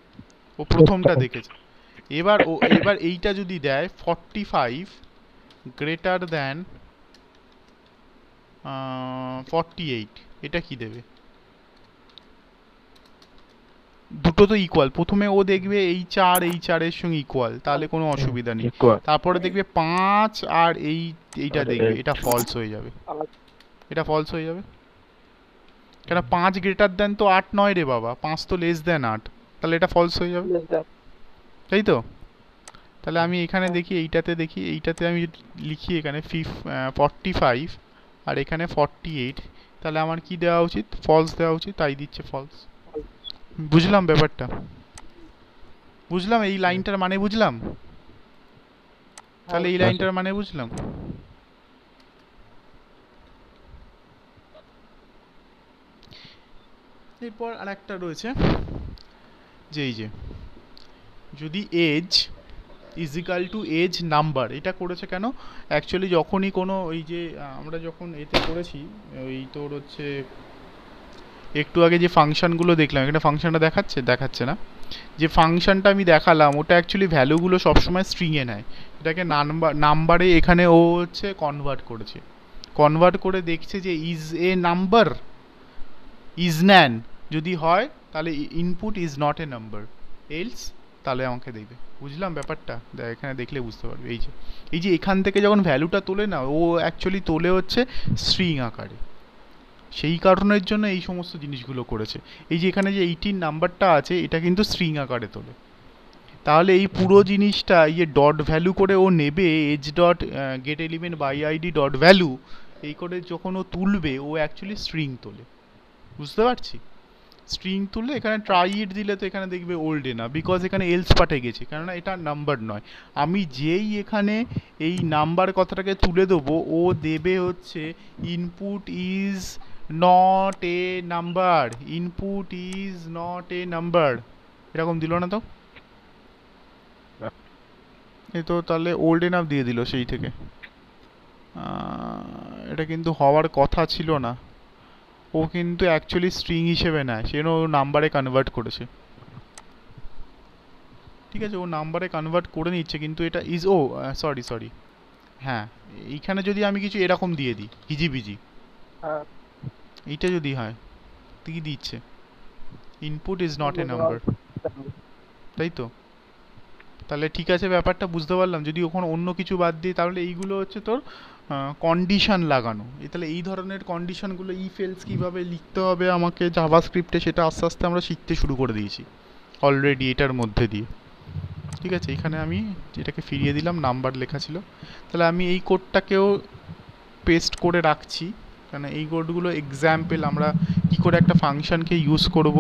ও প্রথমটা দেখেছে। এবার এইটা যদি দেয় 45 গ্রেটার দ্যান 48, এটা কি দেবে? দুটো তো ইকুয়াল, প্রথমে ও দেখবে এই 4 এই 4-এর সঙ্গে ইকুয়াল, তাহলে কোনো অসুবিধা নেই। ইকুয়াল। তারপরে দেখবে 5 আর এইটা আর দেখবে, 8 এটা ফলস হয়ে যাবে, আর এটা ফলস হয়ে যাবে। কেন 5 গ্রেটার দ্যান তো 8 নয় রে বাবা, 5 তো লেস দ্যান 8, তাহলে এটা ফলস হয়ে যাবে, less than, তাই তো? তাহলে আমি এখানে দেখি, এইটাতে আমি লিখি এখানে 45 আর এখানে 48, তাহলে আমার কি দেওয়া উচিত? ফলস দেওয়া উচিত, তাই দিচ্ছে ফলস। বুঝলাম ব্যাপারটা? বুঝলাম এই লাইনটার মানে বুঝলাম? তাহলে এই হ্যাঁ, লাইনটার মানে বুঝলাম। এরপর আর একটা রয়েছে যে এই যে যদি age is equal to age number, এটা করেছে কেন? অ্যাকচুয়ালি যখনই কোনো ওই যে আমরা যখন এতে করেছি, ওই তোর হচ্ছে একটু আগে যে ফাংশনগুলো দেখলাম, এখানে ফাংশনটা দেখাচ্ছে না, যে ফাংশনটা আমি দেখালাম ওটা অ্যাকচুয়ালি ভ্যালুগুলো সবসময় স্ট্রিংয়ে নেয়, এটাকে নাম্বারে এখানে ও হচ্ছে কনভার্ট করে দেখছে যে ইজ এ নাম্বার, ইজ নেন যদি হয় তাহলে input is not a number, else তাহলে আমাকে দেবে। বুঝলাম ব্যাপারটা? এখানে দেখলে বুঝতে পারবে। এই যে এখান থেকে যখন ভ্যালুটা তোলে না, ও অ্যাকচুয়ালি তোলে হচ্ছে স্ট্রিং আকারে, সেই কারণের জন্য এই সমস্ত জিনিসগুলো করেছে। এই যে এখানে যে 18 নাম্বারটা আছে, এটা কিন্তু স্ট্রিং আকারে তোলে। তাহলে এই পুরো জিনিসটা ইয়ে ডট ভ্যালু করে ও নেবে, age dot get element by ID dot value, এই করে যখন ও তুলবে ও অ্যাকচুয়ালি স্ট্রিং তোলে। বুঝতে পারছি? স্ট্রিং তুললে এখানে ট্রাই ইট দিলে তো এখানে দেখবে ওল্ডে না, বিকজ এখানে এলস পাঠে গেছে, কেননা এটা নাম্বার নয়। আমি যেই এখানে এই নাম্বার কথাটাকে তুলে দেবো, ও দেবে হচ্ছে input is not a number, input is not a number, এরকম দিল না তো? এই তো তাহলে ওল্ড এনাফ দিয়ে দিল সেই থেকে। এটা কিন্তু হওয়ার কথা ছিল না, ও কিন্তু অ্যাকচুয়ালি স্ট্রিং হিসেবে নেয়, সেজন্য ও নাম্বারে কনভার্ট করেছে। ঠিক আছে, ও নাম্বারে কনভার্ট করে নিচ্ছে, কিন্তু এটা ইজ সরি হ্যাঁ, এইখানে যদি আমি কিছু এরকম দিয়ে দিই হিজিবিজি, হ্যাঁ, এইটা যদি হয় তো কি দিচ্ছে? Input is not a number, তাই তো? তাহলে ঠিক আছে, ব্যাপারটা বুঝতে পারলাম। যদি ওখানে অন্য কিছু বাদ দিই, তাহলে এইগুলো হচ্ছে তোর কন্ডিশন লাগানো। তাহলে এই ধরনের কন্ডিশনগুলো ইফ এলস কীভাবে লিখতে হবে আমাকে জাভাস্ক্রিপ্টে, সেটা আস্তে আস্তে আমরা শিখতে শুরু করে দিয়েছি অলরেডি এটার মধ্যে দিয়ে। ঠিক আছে, এখানে আমি এটাকে ফিরিয়ে দিলাম, নাম্বার লেখা ছিল। তাহলে আমি এই কোডটাকেও পেস্ট করে রাখছি, কারণ এই কোডগুলো এক্সাম্পল আমরা কি করে একটা ফাংশনকে ইউজ করব।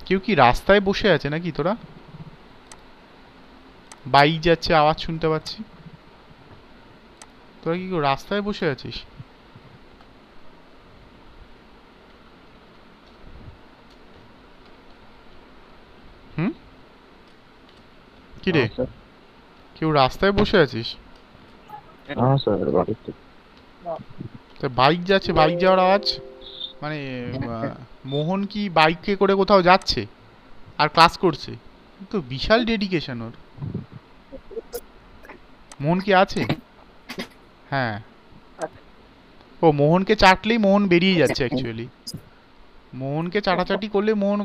কেউ কি রাস্তায় বসে আছে নাকি? তোরা বাইক যাচ্ছে, আওয়াজ শুনতে পাচ্ছি। তোরা কি কেউ রাস্তায় বসে আছিস? হুম, কি রে, কেউ রাস্তায় বসে আছিস? হ্যাঁ স্যার, বাড়িতে। তা বাইক যাচ্ছে, বাইক যাওয়ার আওয়াজ মানে মোহন কি বাইকে করে কোথাও যাচ্ছে আর ক্লাস করছে? তো বিশাল ডেডিকেশন ওর। মোহন কি আছে? হ্যাঁ, ও মোহনকে চাটলেই মোহন বেরিয়ে যাচ্ছে অ্যাকচুয়ালি। মোহনকে চাটাচাটি করলে মোহন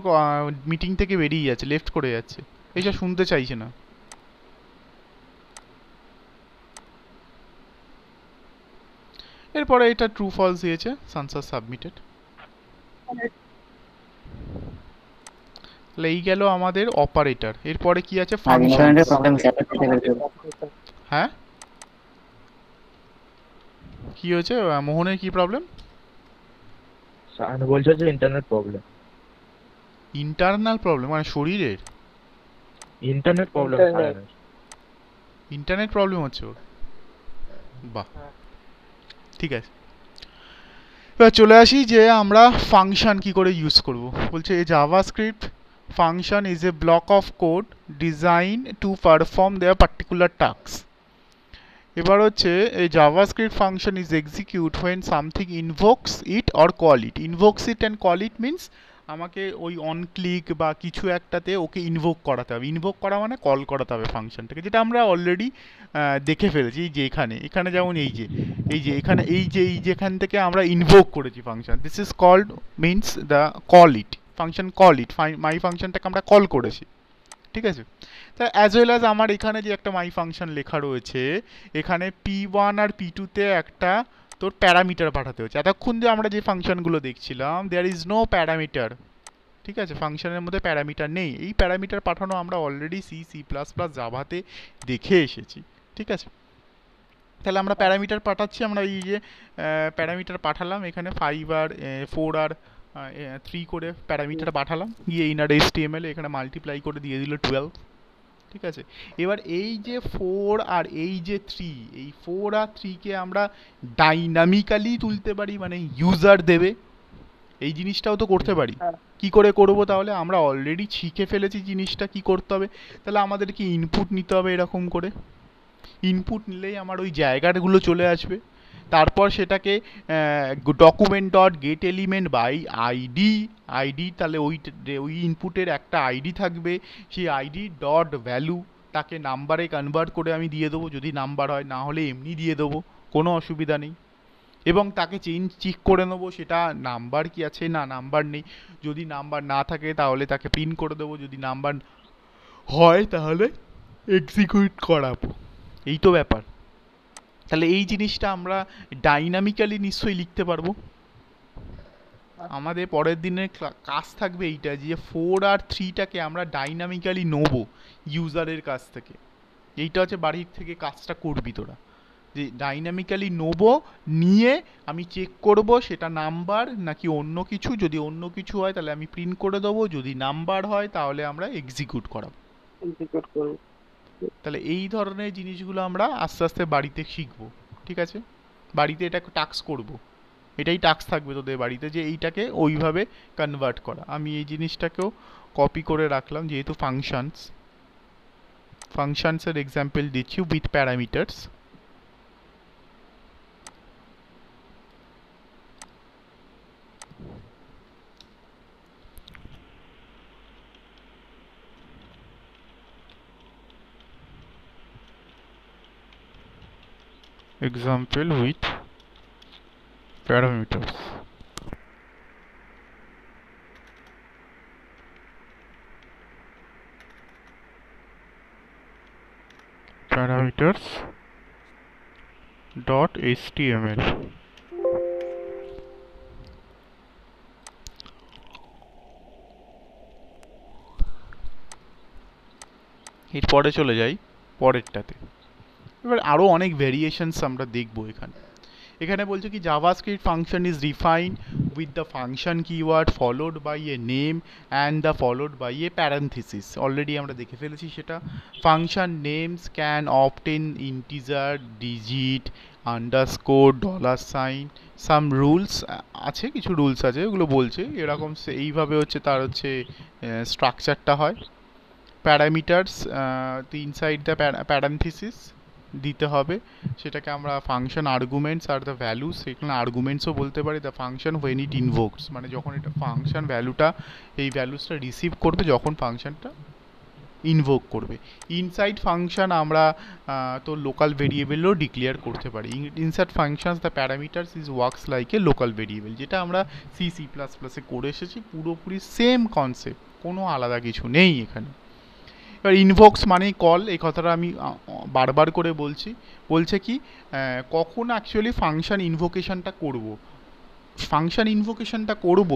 মিটিং থেকে বেরিয়ে যাচ্ছে, লেফট করে যাচ্ছে, এইসব শুনতে চাইছে না। এরপরে এটা ট্রু ফলস দিয়েছে, সানসার সাবমিটেড। তাহলে এই গেল আমাদের অপারেটর। এরপরে কি আছে? ফাংশন। হ্যাঁ, কি হয়েছে? মোহনের কি প্রবলেম? স্যার বলছে যে ইন্টারনেট প্রবলেম। ইন্টারনাল প্রবলেম মানে শরীরের? ইন্টারনেট প্রবলেম, ইন্টারনেট প্রবলেম হচ্ছে ওর? বাহ, ঠিক আছে। এবার চলে আসি যে আমরা ফাংশন কি করে ইউজ করব। বলছে a JavaScript function is a block of code design to perform their particular task. এবার হচ্ছে এই JavaScript function is execute when something invokes it or call it. Invokes it and call it means আমাকে ওই on click বা কিছু একটাতে ওকে invoke করাতে হবে। ইনভোক করা মানে কল করাতে হবে ফাংশনটাকে, যেটা আমরা অলরেডি দেখে ফেলেছি। এই যে এখানে যেমন এখানে এখান থেকে আমরা ইনভোক করেছি function, this is called means the call it function, call it my ফাংশনটাকে আমরা কল করেছি, ঠিক আছে। তা অ্যাজ ওয়েল অ্যাজ আমার এখানে যে একটা মাই ফাংশন লেখা রয়েছে, এখানে P1 আর P2-তে একটা তোর প্যারামিটার পাঠাতে হচ্ছে। এতক্ষণ যে আমরা যে ফাংশনগুলো দেখছিলাম, দেয়ার ইজ নো প্যারামিটার, ঠিক আছে, ফাংশনের মধ্যে প্যারামিটার নেই। এই প্যারামিটার পাঠানো আমরা অলরেডি C++ জাভাতে দেখে এসেছি, ঠিক আছে। তাহলে আমরা প্যারামিটার পাঠাচ্ছি, আমরা এই যে প্যারামিটার পাঠালাম এখানে 5 আর 4 আর 3 করে প্যারামিটার পাঠালাম, গিয়ে ইনার HTML এখানে মাল্টিপ্লাই করে দিয়ে দিল 12, ঠিক আছে। এবার এই যে 4 আর এই যে 3, এই 4 আর 3-কে আমরা ডাইনামিক্যালি তুলতে পারি, মানে ইউজার দেবে এই জিনিসটাও তো করতে পারি। কি করে করব তাহলে? আমরা অলরেডি শিখে ফেলেছি জিনিসটা কি করতে হবে। তাহলে আমাদেরকে ইনপুট নিতে হবে এরকম করে, ইনপুট নিলেই আমার ওই জায়গাগুলো চলে আসবে। তারপর সেটাকে document dot get element by ID, তাহলে ওই ইনপুটের একটা আইডি থাকবে, সেই আইডি ডট ভ্যালু তাকে নাম্বারে কনভার্ট করে আমি দিয়ে দেবো, যদি নাম্বার হয়, না হলে এমনি দিয়ে দেবো, কোনো অসুবিধা নেই। এবং তাকে চেক করে নেবো সেটা নাম্বার কি আছে, না নাম্বার নেই। যদি নাম্বার না থাকে তাহলে তাকে প্রিন্ট করে দেবো, যদি নাম্বার হয় তাহলে এক্সিকিউট করাবো। এই তো ব্যাপার। তাহলে এই জিনিসটা আমরা ডাইনামিক্যালি নিশ্চয়ই লিখতে পারবো। আমাদের পরের দিনের কাজ থাকবে এইটা, যে 4 আর 3টাকে আমরা ডাইনামিক্যালি নেবো ইউজারের কাছ থেকে। এইটা হচ্ছে বাড়ির থেকে কাজটা করবি তোরা, যে ডাইনামিক্যালি নেবো, নিয়ে আমি চেক করব সেটা নাম্বার নাকি অন্য কিছু। যদি অন্য কিছু হয় তাহলে আমি প্রিন্ট করে দেবো, যদি নাম্বার হয় তাহলে আমরা এক্সিকিউট করাবো। তাহলে এই ধরনের জিনিসগুলো আমরা আস্তে আস্তে বাড়িতে শিখবো, ঠিক আছে। বাড়িতে এটা টাস্ক করব, এটাই টাস্ক থাকবে তোদের বাড়িতে, যে এইটাকে ওইভাবে কনভার্ট করা। আমি এই জিনিসটাকেও কপি করে রাখলাম, যেহেতু ফাংশনসের এক্সাম্পল দিচ্ছি with parameters. Example with parameters. Parameters dot html. এরপরে চলে যাই পরেরটাতে। এবার আরও অনেক ভেরিয়েশনস আমরা দেখবো এখানে বলছে কি JavaScript function is defined with the function keyword followed by a name and the followed by a parenthesis. Already আমরা দেখে ফেলেছি সেটা। Function names can obtain integer, digit, underscore, dollar sign, some rules আছে, কিছু রুলস আছে, ওগুলো বলছে এরকম এইভাবে হচ্ছে তার হচ্ছে স্ট্রাকচারটা হয়। প্যারামিটার্স ইনসাইড দ্য প্যারেন্থিসিস দিতে হবে, সেটাকে আমরা function arguments are the values, সেখানে আর্গুমেন্টসও বলতে পারি। দ্য ফাংশন হোয়েন ইট ইনভোকস, মানে যখন এটা ফাংশন ভ্যালুটা এই ভ্যালুসটা রিসিভ করবে যখন ফাংশনটা ইনভোক করবে। ইনসাইড ফাংশন আমরা তো লোকাল ভেরিয়েবলও ডিক্লেয়ার করতে পারি। Inside functions the parameters is works like a local variable, যেটা আমরা C++-এ করে এসেছি, পুরোপুরি সেম কনসেপ্ট, কোনো আলাদা কিছু নেই এখানে। এবার ইনভোকস মানেই কল, এই কথাটা আমি বারবার করে বলছে কি কখন অ্যাকচুয়ালি ফাংশন ইনভোকেশনটা করব। ফাংশন ইনভোকেশনটা করব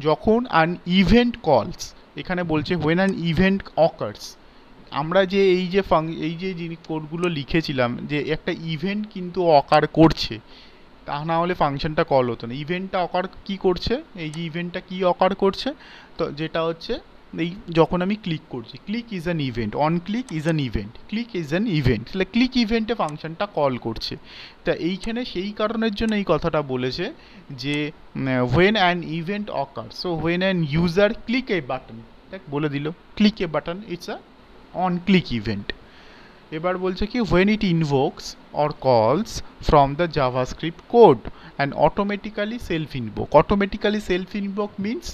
যখন অ্যান ইভেন্ট কলস, এখানে বলছে হোয়েন অ্যান ইভেন্ট অকার্স। আমরা যে এই যে কোডগুলো লিখেছিলাম, যে একটা ইভেন্ট কিন্তু অকার করছে, তা না হলে ফাংশনটা কল হতো না। ইভেন্টটা অকার কি করছে, এই যে ইভেন্টটা কি অকার করছে, তো যেটা হচ্ছে এই যখন আমি ক্লিক করছি, click is an event, on click is an event, click is an event, তাহলে ক্লিক ইভেন্টে ফাংশনটা কল করছে। তা এইখানে সেই কারণের জন্য এই কথাটা বলেছে যে when an event ochre, so when an user click A button, দেখ বলে দিল click A button, it's a on click event. এবার বলছে কি when it invokes or calls from the javascript code and automatically self invoke means,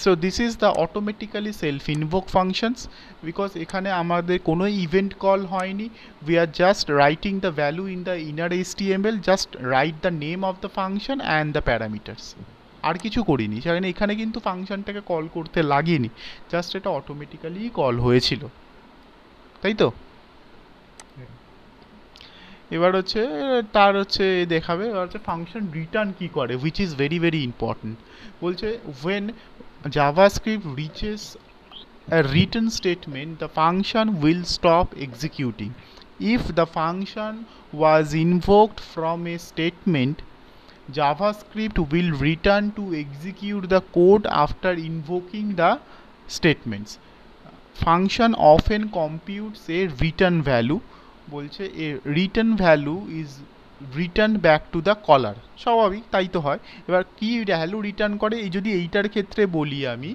so this is the automatically self invoke functions, because এখানে আমাদের কোনো event call হয়নি, we are just writing the value in the inner html, just write the name of the function and the parameters, আর কিছু করিনি। সেখানে এখানে কিন্তু ফাংশনটাকে call করতে লাগেনি, জাস্ট এটা অটোমেটিক্যালি কল হয়েছিল, তাই তো? এবার হচ্ছে তার হচ্ছে দেখাবে, এবার হচ্ছে ফাংশন রিটার্ন কি করে, which is very very important. বলছে when javascript reaches a written statement, the function will stop executing. If the function was invoked from a statement, javascript will return to execute the code after invoking the statements. Function often computes a return value, বলছে a return value is return back to the caller, স্বাভাবিক তাই তো হয়। এবার কি value return করে, এই যদি এইটার ক্ষেত্রে বলি, আমি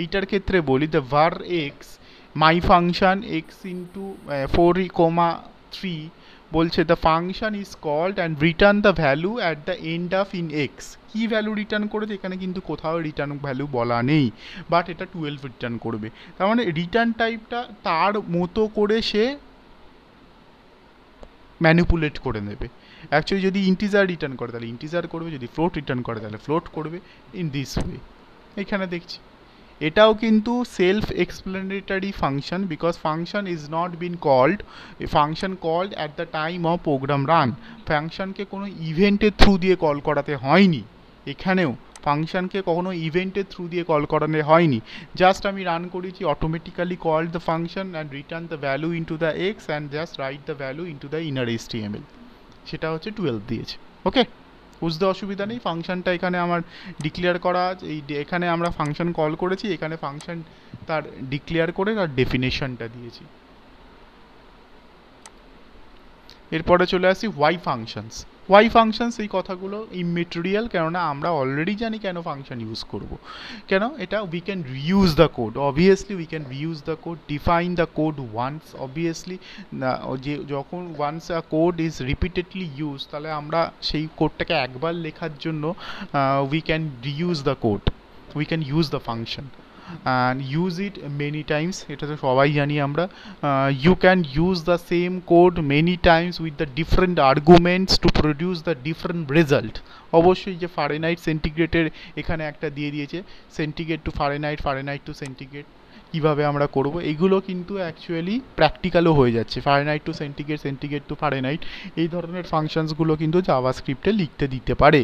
এইটার ক্ষেত্রে বলি the var x my function x into 4, 3, বলছে the function is called and return the value at the end of in x. কী ভ্যালু রিটার্ন করেছে, এখানে কিন্তু কোথাও রিটার্ন ভ্যালু বলা নেই, বাট এটা 12 রিটার্ন করবে। তার মানে রিটার্ন টাইপটা তার মতো করে সে ম্যানিপুলেট করে নেবে। অ্যাকচুয়ালি যদি ইন্টিজার রিটার্ন করে তাহলে ইন্টিজার করবে, যদি ফ্লোট রিটার্ন করে তাহলে ফ্লোট করবে, ইন দিস ওয়ে। এখানে দেখছি এটাও কিন্তু self explanatory function, because function is not been called, function called at the time of program run. ফাংশনকে কোনো ইভেন্টের থ্রু দিয়ে কল করাতে হয়নি, এখানেও ফাংশনকে কখনো ইভেন্টের থ্রু দিয়ে কল করানো হয়নি, জাস্ট আমি রান করেছি, automatically called the function and return the value into the x and just write the value into the inner HTML, সেটা হচ্ছে 12 দিয়েছে। ওকে, বুঝতে অসুবিধা নেই। ফাংশনটা এখানে আমার ডিক্লেয়ার করা আছে, এই এখানে আমরা ফাংশন কল করেছি, এখানে ফাংশন তার ডিক্লেয়ার করে তার ডেফিনেশনটা দিয়েছি। এরপরে চলে আসি ওয়াই ফাংশনস। ওয়াই ফাংশনস এই কথাগুলো ইমেটেরিয়াল, কেননা আমরা অলরেডি জানি কেন ফাংশন ইউজ করব। কেন, এটা we can reuse the code, obviously we can reuse the code, define the code once, obviously যে যখন once a code is repeatedly use, তাহলে আমরা সেই কোডটাকে একবার লেখার জন্য we can reuse the code, we can use the function and use it many times, এটা তো সবাই জানি আমরা। you can use the same code many times with the different arguments to produce the different result। অবশ্যই যে Fahrenheit সেন্টিগ্রেডের এখানে একটা দিয়ে দিয়েছে, centigrade to Fahrenheit, Fahrenheit to centigrade, কীভাবে আমরা করব, এগুলো কিন্তু অ্যাকচুয়ালি প্র্যাকটিক্যালও হয়ে যাচ্ছে। Fahrenheit to centigrade, centigrade to Fahrenheit, এই ধরনের ফাংশনসগুলো কিন্তু জাভাস্ক্রিপ্টে লিখতে দিতে পারে।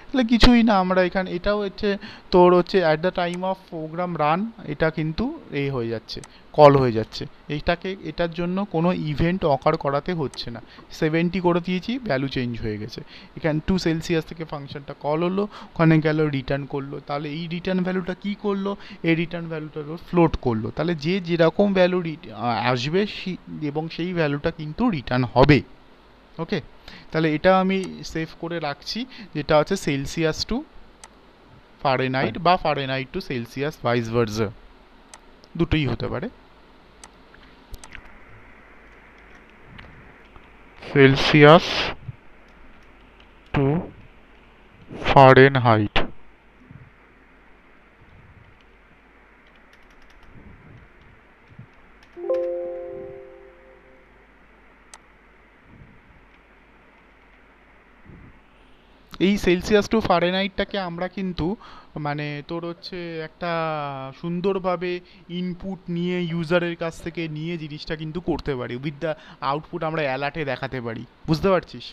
তাহলে কিছুই না, আমরা এখানে এটাও হচ্ছে তোর হচ্ছে at the time of program run, এটা কিন্তু এই হয়ে যাচ্ছে, কল হয়ে যাচ্ছে, এইটাকে এটার জন্য কোনো ইভেন্ট অকার করাতে হচ্ছে না। 70 করে দিয়েছি, ভ্যালু চেঞ্জ হয়ে গেছে, এখানে 2 সেলসিয়াস থেকে ফাংশনটা কল হলো, ওখানে গেল রিটার্ন করলো, তাহলে এই রিটার্ন ভ্যালুটা কী করলো, এই রিটার্ন ভ্যালুটা ফ্লোট করলো, তাহলে যে যেরকম ভ্যালু আসবে এবং সেই ভ্যালুটা কিন্তু রিটার্ন হবে। ওকে, তাহলে এটা আমি সেভ করে রাখছি, যেটা হচ্ছে সেলসিয়াস টু ফারেনহাইট বা Fahrenheit to Celsius, vice versa, দুটোই হতে পারে। সেলসিয়াস টু ফারেনহাইট, এই সেলসিয়াস টু ফারেনহাইটটাকে আমরা কিন্তু মানে তোর হচ্ছে একটা সুন্দরভাবে ইনপুট নিয়ে ইউজারের কাছ থেকে নিয়ে জিনিসটা কিন্তু করতে পারি, উইথ দ্য আউটপুট আমরা অ্যালার্টে দেখাতে পারি, বুঝতে পারছিস?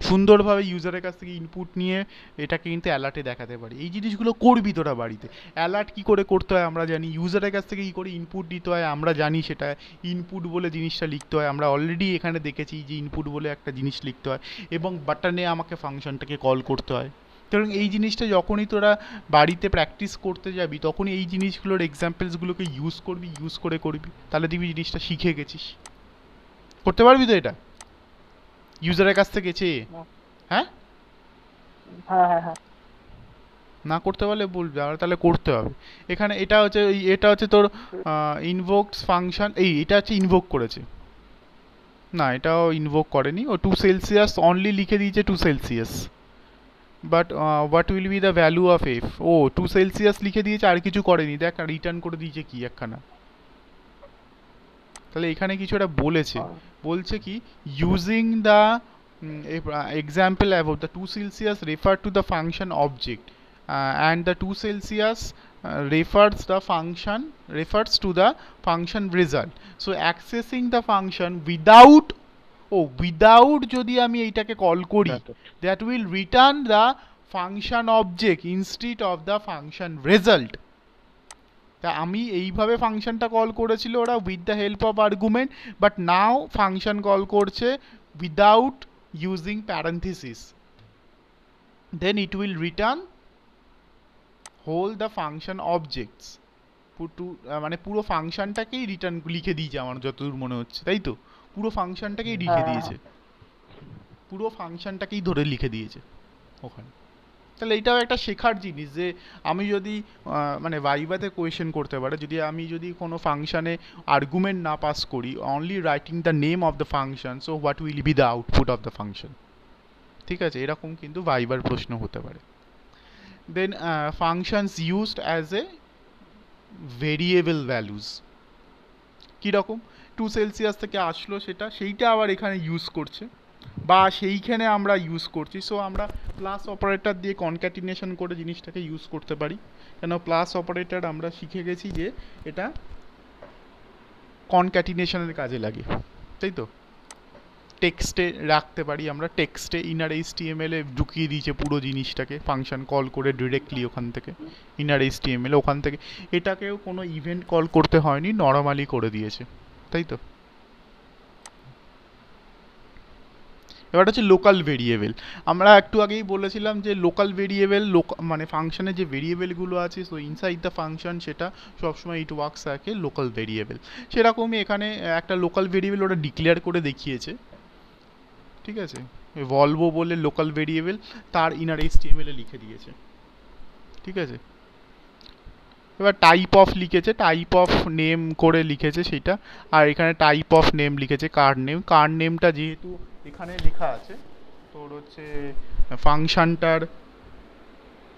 সুন্দরভাবে ইউজারের কাছ থেকে ইনপুট নিয়ে এটাকে কিন্তু অ্যালার্টে দেখাতে পারি। এই জিনিসগুলো করবি তোরা বাড়িতে। অ্যালার্ট কী করে করতে হয় আমরা জানি, ইউজারের কাছ থেকে কী করে ইনপুট দিতে হয় আমরা জানি, সেটা ইনপুট বলে জিনিসটা লিখতে হয়, আমরা অলরেডি এখানে দেখেছি যে ইনপুট বলে একটা জিনিস লিখতে হয়, এবং বাটনে আমাকে ফাংশনটাকে কল করতে হয়। সুতরাং এই জিনিসটা যখনই তোরা বাড়িতে প্র্যাকটিস করতে যাবি, তখনই এই জিনিসগুলোর এক্সাম্পলসগুলোকে ইউজ করবি, ইউজ করে করবি, তাহলে দেখবি জিনিসটা শিখে গেছিস। করতে পারবি তো এটা ইউজারের কাছ থেকে চেয়ে? হ্যাঁ, হ্যাঁ হ্যাঁ হ্যাঁ না করতে পারলে বলবি, আর তাহলে করতে হবে। এখানে এটা হচ্ছে এটা হচ্ছে তোর ইনভোকস ফাংশন, এটা হচ্ছে ইনভোক করেছে, না, এটাও ইনভোক করেনি, ও 2 সেলসিয়াস অনলি লিখে দিয়েছে 2 Celsius, but what will be the value of F, ও 2 সেলসিয়াস লিখে দিয়েছে, আর কিছু করেনি, দেখ রিটার্ন করে দিয়েছে কি একখানা। তাহলে এখানে কিছু একটা বলেছে, বলছে কি using the example about the 2 Celsius refer to the function object, and the 2 Celsius refers to the function result. So accessing the function without, without যদি আমি এইটাকে কল করি, that will return the function object instead of the function result. তা আমি এইভাবে ফাংশনটা call করেছিল ওরা with the help of argument, but now function call করছে without using parenthesis, then it will return whole the function objects, মানে পুরো ফাংশনটাকেই return লিখে দিয়েছে আমার যতদূর মনে হচ্ছে, তাই তো? পুরো ফাংশনটাকেই লিখে দিয়েছে, পুরো ফাংশনটাকেই ধরে লিখে দিয়েছে ওখানে। তাহলে এটাও একটা শেখার জিনিস যে আমি যদি মানে ভাইভাতে কোয়েশ্চেন করতে পারে, আমি যদি কোনো ফাংশানে আর্গুমেন্ট না পাস করি, only writing the name of the function, so what will be the output of the function, ঠিক আছে? এরকম কিন্তু ভাইবার প্রশ্ন হতে পারে। Then functions used as a variable values, কীরকম? 2 সেলসিয়াস থেকে আসলো সেইটা আবার এখানে ইউজ করছে, বা সেইখানে আমরা ইউজ করছি। সো আমরা প্লাস অপারেটর দিয়ে কনক্যাটিনেশন করে জিনিসটাকে ইউজ করতে পারি, কেন প্লাস অপারেটর আমরা শিখে গেছি যে এটা কনক্যাটিনেশনের কাজে লাগে, তাই তো? টেক্সটে রাখতে পারি আমরা, টেক্সটে ইনার HTML এ ঢুকিয়ে দিয়েছে পুরো জিনিসটাকে, ফাংশন কল করে ডিরেক্টলি ওখান থেকে ইনার HTML, ওখান থেকে এটাকেও কোনো ইভেন্ট কল করতে হয়নি, নর্মালি করে দিয়েছে, তাই তো? এবার হচ্ছে লোকাল ভেরিয়েবল। আমরা একটু আগেই বলেছিলাম যে লোকাল ভেরিয়েবল, মানে ফাংশনে যে ভেরিয়েবলগুলো আছে, সো ইনসাইড দ্য ফাংশন সেটা সবসময় ইট ওয়ার্কস থাকে লোকাল ভেরিয়েবল। সেরকমই এখানে একটা লোকাল ভেরিয়েবল ওরা ডিক্লেয়ার করে দেখিয়েছে, ঠিক আছে? ভলভো বলে লোকাল ভেরিয়েবল তার ইনার HTML এ লিখে দিয়েছে, ঠিক আছে? এবার টাইপ অফ লিখেছে, টাইপ অফ নেম করে লিখেছে সেটা, আর এখানে টাইপ অফ নেম লিখেছে কার্ড নেম। কার্ড নেমটা যেহেতু এখানে লেখা আছে, তোর হচ্ছে ফাংশনটার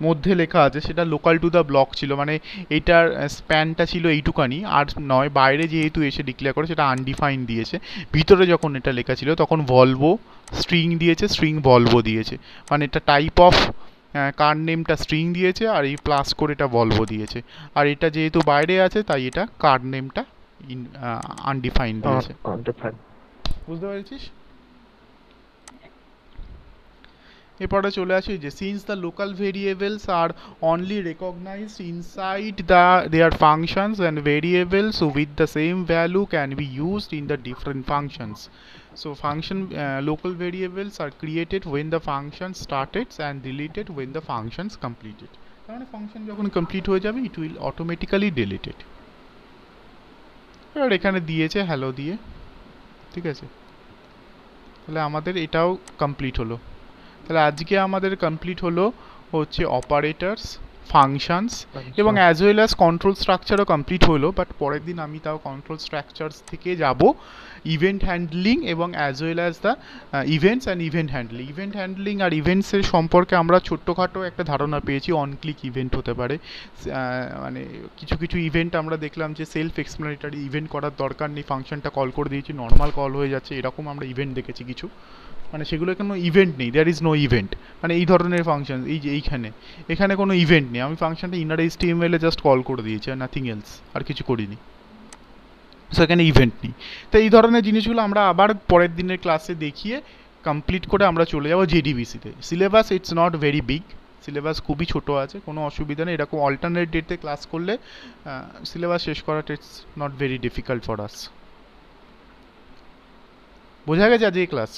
মধ্যে লেখা আছে, সেটা লোকাল টু দ্য ব্লক ছিল, মানে এইটার স্প্যানটা ছিল এইটুকানি, আর নয়, বাইরে যেহেতু এসে ডিক্লেয়ার করে সেটা আনডিফাইন দিয়েছে। ভিতরে যখন এটা লেখা ছিল তখন ভলভো স্ট্রিং দিয়েছে, স্ট্রিং ভলভো দিয়েছে, মানে এটা টাইপ অফ কার্ড নেমটা স্ট্রিং দিয়েছে, আর এই প্লাস করে এটা ভলভো দিয়েছে, আর এটা যেহেতু বাইরে আছে তাই এটা কার্ড নেমটা আনডিফাইন দিয়েছে। বুঝতে পেরেছিস? এরপরে চলে আসি যে since the local variables are only recognized inside their functions and variables with the same value can be used in the different functions. So function local variables are created when the function started and deleted when the functions completed. তার মানে function যখন complete হয়ে যাবে it will automatically deleted। এবার এখানে দিয়েছে hello দিয়ে, ঠিক আছে? তাহলে আমাদের এটাও কমপ্লিট হলো। তাহলে আজকে আমাদের কমপ্লিট হলো হচ্ছে অপারেটরস, ফাংশনস এবং অ্যাজ ওয়েল অ্যাজ কন্ট্রোল স্ট্রাকচারও কমপ্লিট হলো, বাট পরের দিন আমি তাও কন্ট্রোল স্ট্রাকচারস থেকে যাব ইভেন্ট হ্যান্ডলিং এবং as well as the events and event handling. Event handling আর ইভেন্টসের সম্পর্কে আমরা ছোট্টখাটো একটা ধারণা পেয়েছি, অন ক্লিক ইভেন্ট হতে পারে, মানে কিছু কিছু ইভেন্ট আমরা দেখলাম যে সেলফ এক্সপ্লেনেটরি, ইভেন্ট করার দরকার নেই, ফাংশনটা কল করে দিয়েছি, নর্মাল কল হয়ে যাচ্ছে, এরকম আমরা ইভেন্ট দেখেছি কিছু, মানে সেগুলো কোনো ইভেন্ট নেই, দেয়ার ইজ নো ইভেন্ট, মানে এই ধরনের ফাংশন, এই যে এখানে কোনো ইভেন্ট নেই, আমি ফাংশনটা ইনার HTML এ জাস্ট কল করে দিয়েছি আর নাথিং এলস, আর কিছু করিনি, সো এখানে ইভেন্ট নেই। তো এই ধরনের জিনিসগুলো আমরা আবার পরের দিনের ক্লাসে দেখিয়ে কমপ্লিট করে আমরা চলে যাবো JDBC-তে। Syllabus it's not very big, syllabus খুবই ছোট আছে, কোনো অসুবিধা নেই, এরকম অল্টারনেট ডেটে ক্লাস করলে সিলেবাস শেষ করাটা it's not very difficult for us. বোঝা গেছে আজকে এই ক্লাস?